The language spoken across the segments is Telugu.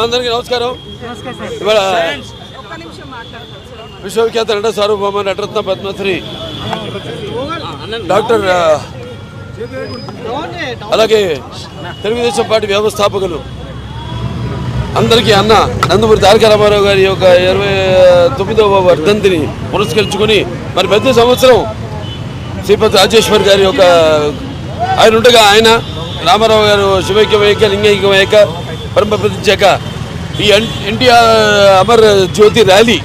అందరికీ నమస్కారం. ఇవాళ విశ్వవిఖ్యాత నట సార్వభౌమ నటరత్న పద్మశ్రీ డాక్టర్ అలాగే తెలుగుదేశం పార్టీ వ్యవస్థాపకులు అందరికీ అన్న నందమూరి తారక రామారావు గారి యొక్క 29వ వర్ధంతిని పురస్కరించుకొని మరి ప్రతి సంవత్సరం శ్రీపతి రాజేశ్వర్ గారి యొక్క ఆయన ఉండగా ఆయన రామారావు గారు శివైక్యమయ్యాక లింగైక్యమయ్యాక పరమ ప్రతించాక ఈ ఎన్టీఆర్ అమర్ జ్యోతి ర్యాలీ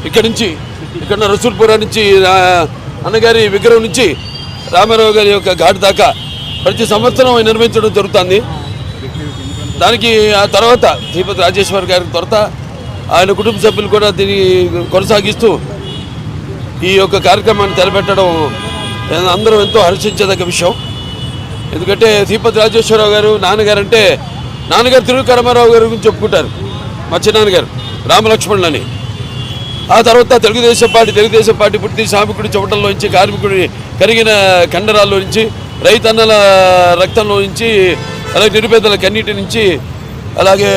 ఇక్కడ నుంచి ఇక్కడ రసూల్పురా నుంచి అన్నగారి విగ్రహం నుంచి రామారావు గారి యొక్క ఘాట్ దాకా ప్రతి సంవత్సరం నిర్వహించడం జరుగుతుంది. దానికి ఆ తర్వాత శ్రీపతి రాజేశ్వర్ గారి తర్వాత ఆయన కుటుంబ సభ్యులు కూడా దీన్ని కొనసాగిస్తూ ఈ యొక్క కార్యక్రమాన్ని తలపెట్టడం అందరం ఎంతో హర్షించేదగ్గ విషయం. ఎందుకంటే శ్రీపతి రాజేశ్వరరావు గారు నాన్నగారు అంటే నాన్నగారు తిరుగు రామారావు గారి గురించి చెప్పుకుంటారు, మా చిన్నాన్నగారు రామలక్ష్మణులని. ఆ తర్వాత తెలుగుదేశం పార్టీ పుట్టి శ్రామికుడి చెమటల్లో నుంచి, కార్మికుడి కరిగిన కండరాల్లో నుంచి, రైతన్నల రక్తంలో నుంచి, అలాగే నిరుపేదల కన్నీటి నుంచి, అలాగే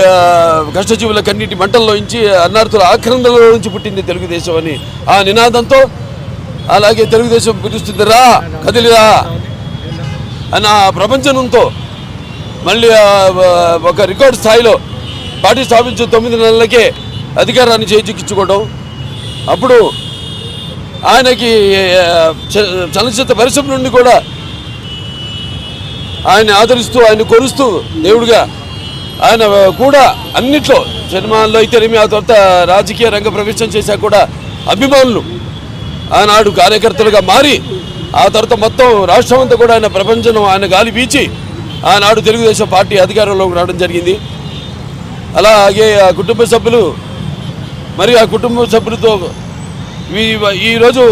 కష్టజీవుల కన్నీటి మంటల్లో నుంచి, అన్నార్థుల ఆక్రందనలో నుంచి పుట్టింది తెలుగుదేశం అని ఆ నినాదంతో, అలాగే తెలుగుదేశం పిలుస్తుంది రా కదిలిరా అన్న ప్రపంచంతో మళ్ళీ ఒక రికార్డు స్థాయిలో పార్టీ స్థాపించిన 9 నెలలకే అధికారాన్ని చేజిక్కించుకోవడం. అప్పుడు ఆయనకి చలనచిత్ర పరిశ్రమ నుండి కూడా ఆయన ఆదరిస్తూ ఆయన కొలుస్తూ దేవుడిగా ఆయన కూడా అన్నిట్లో సినిమాల్లో అయితేనేమి, ఆ తర్వాత రాజకీయ రంగ ప్రవేశం చేశాక కూడా అభిమానులు ఆనాడు కార్యకర్తలుగా మారి ఆ తర్వాత మొత్తం రాష్ట్రం అంతా కూడా ఆయన ప్రపంచం ఆయన గాలి వీచి ఆనాడు తెలుగుదేశం పార్టీ అధికారంలోకి రావడం జరిగింది. అలాగే ఆ కుటుంబ సభ్యులు మరి ఆ కుటుంబ సభ్యులతో ఈరోజు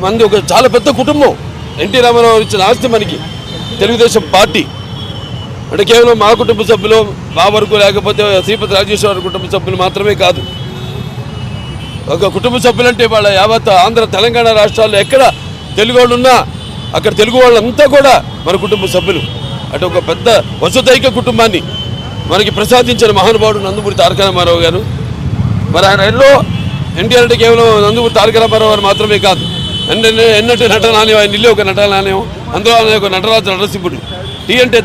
మంది ఒక చాలా పెద్ద కుటుంబం. ఎన్టీ రామారావు ఇచ్చిన ఆస్తి మనకి తెలుగుదేశం పార్టీ అంటే కేవలం మా కుటుంబ సభ్యులు మా వరకు లేకపోతే శ్రీపతి రాజేశ్వర కుటుంబ సభ్యులు మాత్రమే కాదు. ఒక కుటుంబ సభ్యులంటే వాళ్ళ యావత్ ఆంధ్ర తెలంగాణ రాష్ట్రాల్లో ఎక్కడ తెలుగు వాళ్ళు ఉన్నా అక్కడ తెలుగు వాళ్ళంతా కూడా మన కుటుంబ సభ్యులు. అటు ఒక పెద్ద వసుదైక కుటుంబాన్ని మనకి ప్రసాదించిన మహానుభావుడు నందమూరి తారక రామారావు గారు. మరి ఆయన ఎన్నో ఎన్టీఆర్ అంటే కేవలం నందమూరి తారక రామారావు గారు మాత్రమే కాదు, ఎన్నటి నటనాలయం, ఆయన ఇల్లు ఒక నటనాలయం, అందులో ఆయన ఒక నటరాజు నరసింహుడు. టీ అంటే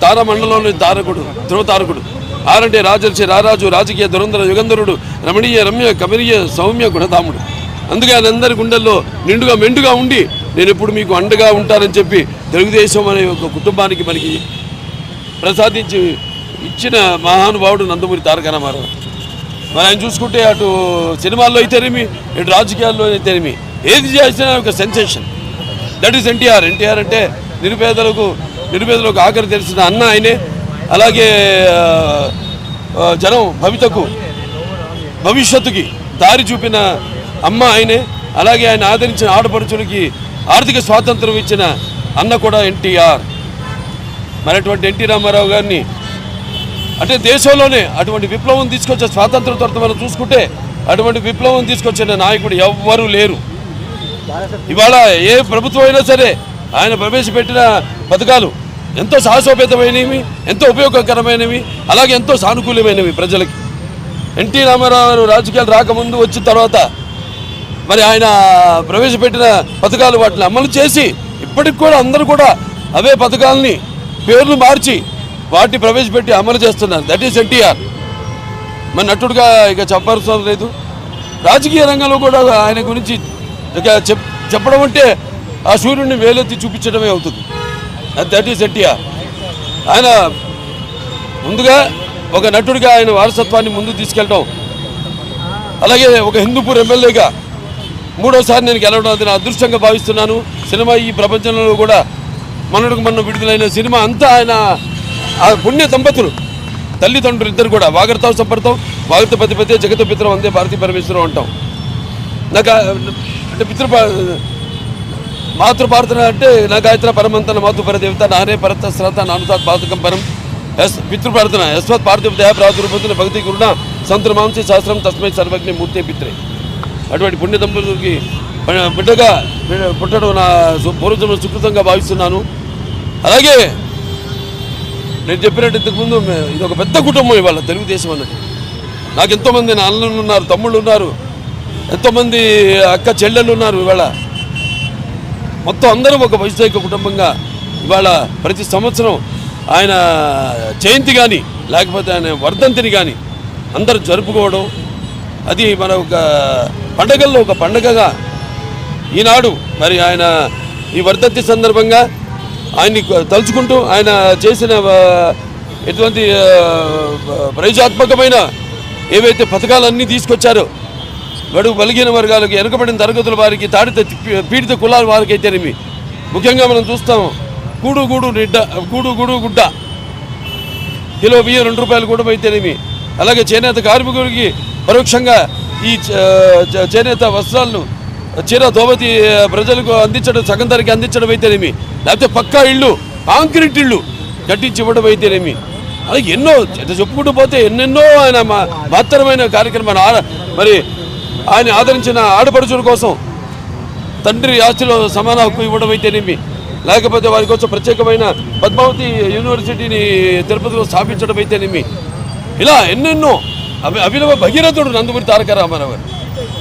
తారామండలంలోని తారకుడు, ధ్రువ తారకుడు. ఆరంటే రాజర్షి రారాజు, రాజకీయ దురంధర యుగంధరుడు, రమణీయ రమ్య కమనీయ సౌమ్య గుణధాముడు. అందుకే ఆయన అందరి గుండెల్లో నిండుగా మెండుగా ఉండి నేను ఎప్పుడు మీకు అండగా ఉంటానని చెప్పి తెలుగుదేశం అనే ఒక కుటుంబానికి మనకి ప్రసాదించి ఇచ్చిన మహానుభావుడు నందమూరి తారక రామారావు. మరి ఆయన చూసుకుంటే అటు సినిమాల్లో అయితేనేమి, ఇటు రాజకీయాల్లో అయితేనేమి ఏది చేసినా ఒక sensation. That is NTR. NTR అంటే నిరుపేదలకు ఆఖరి తెలిసిన అన్న ఆయనే. అలాగే జనం భవిష్యత్తుకి దారి చూపిన అమ్మ ఆయనే. అలాగే ఆయన ఆదరించిన ఆడపడుచులకి ఆర్థిక స్వాతంత్రం ఇచ్చిన అన్న కూడా ఎన్టీఆర్. మరి అటువంటి ఎన్టీ రామారావు గారిని అంటే దేశంలోనే అటువంటి విప్లవం తీసుకొచ్చే స్వాతంత్రం తర్వాత మనం చూసుకుంటే అటువంటి విప్లవం తీసుకొచ్చిన నాయకుడు ఎవ్వరూ లేరు. ఇవాళ ఏ ప్రభుత్వం అయినా సరే ఆయన ప్రవేశపెట్టిన పథకాలు ఎంతో సాహసోపేతమైనవి, ఎంతో ఉపయోగకరమైనవి, అలాగే ఎంతో సానుకూలమైనవి ప్రజలకి. ఎన్టీ రామారావు రాజకీయాలు రాకముందు వచ్చిన తర్వాత మరి ఆయన ప్రవేశపెట్టిన పథకాలు వాటిని అమలు చేసి ఇప్పటికి కూడా అందరూ కూడా అవే పథకాలని పేర్లు మార్చి వాటిని ప్రవేశపెట్టి అమలు చేస్తున్నారు. That is NTR. మరి నటుడుగా ఇక చెప్పాల్సిన లేదు. రాజకీయ రంగంలో కూడా ఆయన గురించి ఇక చెప్పడం అంటే ఆ సూర్యుడిని వేలెత్తి చూపించడమే అవుతుంది. That is NTR. ఆయన ముందుగా ఒక నటుడిగా ఆయన వారసత్వాన్ని ముందుకు తీసుకెళ్ళడం, అలాగే ఒక హిందూపూర్ ఎమ్మెల్యేగా 3వసారి నేను గెలవడం అది నా అదృష్టంగా భావిస్తున్నాను. సినిమా ఈ ప్రపంచంలో కూడా మొన్న విడుదలైన సినిమా అంతా ఆయన ఆ పుణ్య దంపతులు, తల్లిదండ్రులు ఇద్దరు కూడా వాగర్తావు సంపర్తం వాగర్త పతిపతి జగత పిత్రం అందే భారతీ పరమేశ్వరం అంటాం. నాకు అంటే మాతృపార్థన అంటే నా గాయత్ర పరమంతన మాతృపర దేవత నానే పరత శ్రత నానుతాత్ పాతకం పరం పితృప్రార్థన యశ్వత్ పార్థివ దేహ ప్రాదుర్భూతున్న భక్తి గురుణ సంతుల మాంసి శాస్త్రం తస్మై సర్వజ్ఞ మూర్తి పిత్రే. అటువంటి పుణ్య దంపతులకి బిడ్డగా పుట్టడం నా పూర్వజన్మ సుకృతంగా భావిస్తున్నాను. అలాగే నేను చెప్పినట్టు ఇంతకుముందు ఇది ఒక పెద్ద కుటుంబం ఇవాళ తెలుగుదేశం అన్నది. నాకు ఎంతోమంది నా అన్నలు ఉన్నారు, తమ్ముళ్ళు ఉన్నారు, ఎంతోమంది అక్క చెల్లెళ్ళు ఉన్నారు. ఇవాళ మొత్తం అందరం ఒక వైజాగ్ కుటుంబంగా ఇవాళ ప్రతి సంవత్సరం ఆయన జయంతి కానీ లేకపోతే ఆయన వర్ధంతిని కానీ అందరూ జరుపుకోవడం, అది మన ఒక పండగల్లో ఒక పండగగా ఈనాడు మరి ఆయన ఈ వర్ధంతి సందర్భంగా ఆయన్ని తలుచుకుంటూ ఆయన చేసిన ఎటువంటి ప్రయోజనాత్మకమైన ఏవైతే పథకాలన్నీ తీసుకొచ్చారో బడుగు బలిగిన వర్గాలకు, వెనుకబడిన తరగతుల వారికి, పీడిత కులాల వారికి అయితేనేమి, ముఖ్యంగా మనం చూస్తాం గూడు గుడ్డ కిలో బియ్యం 2 రూపాయలు కూడా అయితేనేమి, అలాగే చేనేత కార్మికుడికి పరోక్షంగా ఈ చేనేత వస్త్రాలను చీర దోబతి ప్రజలకు అందించడం, సగం ధరకి అందించడం అయితేనేమి, లేకపోతే పక్కా ఇళ్ళు, కాంక్రీట్ ఇళ్ళు కట్టించి ఇవ్వడం అయితేనేమి, అలాగే ఎన్నో చెప్పుకుంటూ పోతే ఎన్నెన్నో ఆయన మహత్తరమైన కార్యక్రమాలు. మరి ఆయన ఆదరించిన ఆడపడుచుల కోసం తండ్రి ఆస్తిలో సమాన హక్కు ఇవ్వడం అయితేనేమి, లేకపోతే వారి కోసం ప్రత్యేకమైన పద్మావతి యూనివర్సిటీని తిరుపతిలో స్థాపించడం అయితేనేమి, ఇలా ఎన్నెన్నో అభినవ భగీరథుడు నందమూరి తారక రామారావు.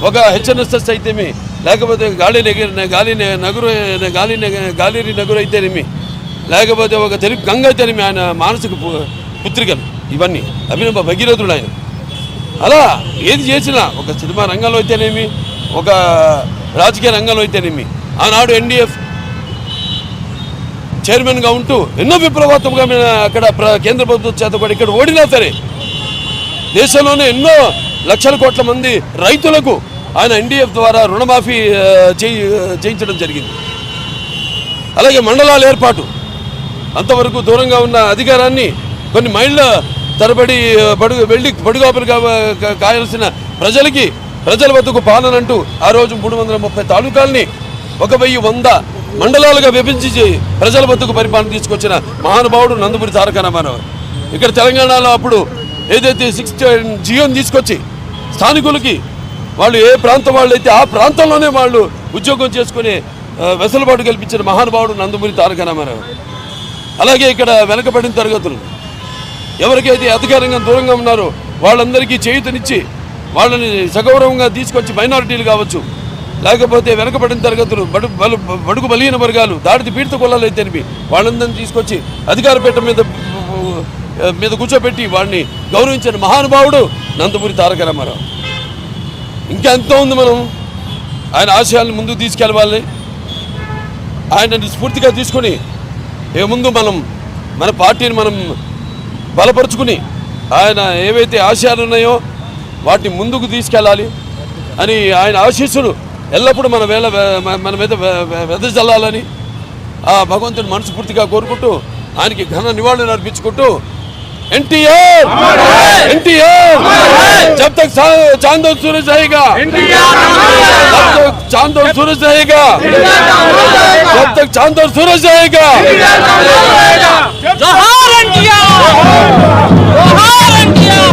ఒక హెచ్ఎన్ఎస్ఎస్ అయితేమి, లేకపోతే గాలిరి నగురు అయితేనేమి, లేకపోతే ఒక తెలుగు గంగ అయితేనేమి, ఆయన మానసిక పుత్రికలు, ఇవన్నీ అభినవ భగీరథుడు ఆయన. అలా ఏది చేసినా ఒక సినిమా రంగంలో అయితేనేమి, ఒక రాజకీయ రంగంలో అయితేనేమి, ఆనాడు ఎన్డీఎఫ్ చైర్మన్గా ఉంటూ ఎన్నో విప్లవాత్మకమైన అక్కడ కేంద్ర ప్రభుత్వం చేత కూడా ఇక్కడ ఓడినా సరే దేశంలోనే ఎన్నో లక్షల కోట్ల మంది రైతులకు ఆయన ఎన్డీఎఫ్ ద్వారా రుణమాఫీ చేయించడం జరిగింది. అలాగే మండలాల ఏర్పాటు, అంతవరకు దూరంగా ఉన్న అధికారాన్ని కొన్ని మైళ్ళ తరబడి బడుగాపులు కాయాల్సిన ప్రజల వద్దకు పాలనంటూ ఆ రోజు 330 తాలూకాల్ని 1100 మండలాలుగా విభజించి ప్రజల వద్దకు పరిపాలన తీసుకొచ్చిన మహానుభావుడు నందమూరి తారక రామారావు. ఇక్కడ తెలంగాణలో అప్పుడు ఏదైతే 6 జియోని తీసుకొచ్చి స్థానికులకి వాళ్ళు ఏ ప్రాంతం వాళ్ళు అయితే ఆ ప్రాంతంలోనే వాళ్ళు ఉద్యోగం చేసుకునే వెసులుబాటు కల్పించిన మహానుభావుడు నందమూరి తారక రామారావు. అలాగే ఇక్కడ వెనకబడిన తరగతులు ఎవరికైతే అధికారంగా దూరంగా ఉన్నారో వాళ్ళందరికీ చేయూతనిచ్చి వాళ్ళని సగౌరవంగా తీసుకొచ్చి మైనారిటీలు కావచ్చు, లేకపోతే వెనకబడిన తరగతులు, బడుగు బలిగిన వర్గాలు, దాడిత పీడిత కులాలు అయితేనేమి, వాళ్ళందరినీ తీసుకొచ్చి అధికార పీఠం మీద కూర్చోబెట్టి వాడిని గౌరవించిన మహానుభావుడు నందమూరి తారక రామారావు. ఇంకా ఎంతో ఉంది. మనం ఆయన ఆశయాలను ముందుకు తీసుకెళ్ళాలి. ఆయనని స్ఫూర్తిగా తీసుకొని ముందు మన పార్టీని మనం బలపరుచుకుని ఆయన ఏవైతే ఆశయాలు ఉన్నాయో వాటిని ముందుకు తీసుకెళ్ళాలి అని ఆయన ఆశీస్సులు ఎల్లప్పుడూ మన మీద వెదజల్లాలని ఆ భగవంతుని మనస్ఫూర్తిగా కోరుకుంటూ ఆయనకి ఘన నివాళులు అర్పించుకుంటూ ఎన్టీఆర్ जब तक चांद और सूरज रहेगा, जब तक चांद और सूरज रहेगा, जब तक चांद और सूरज रहेगा, जोहार एनटीआर, जोहार एनटीआर।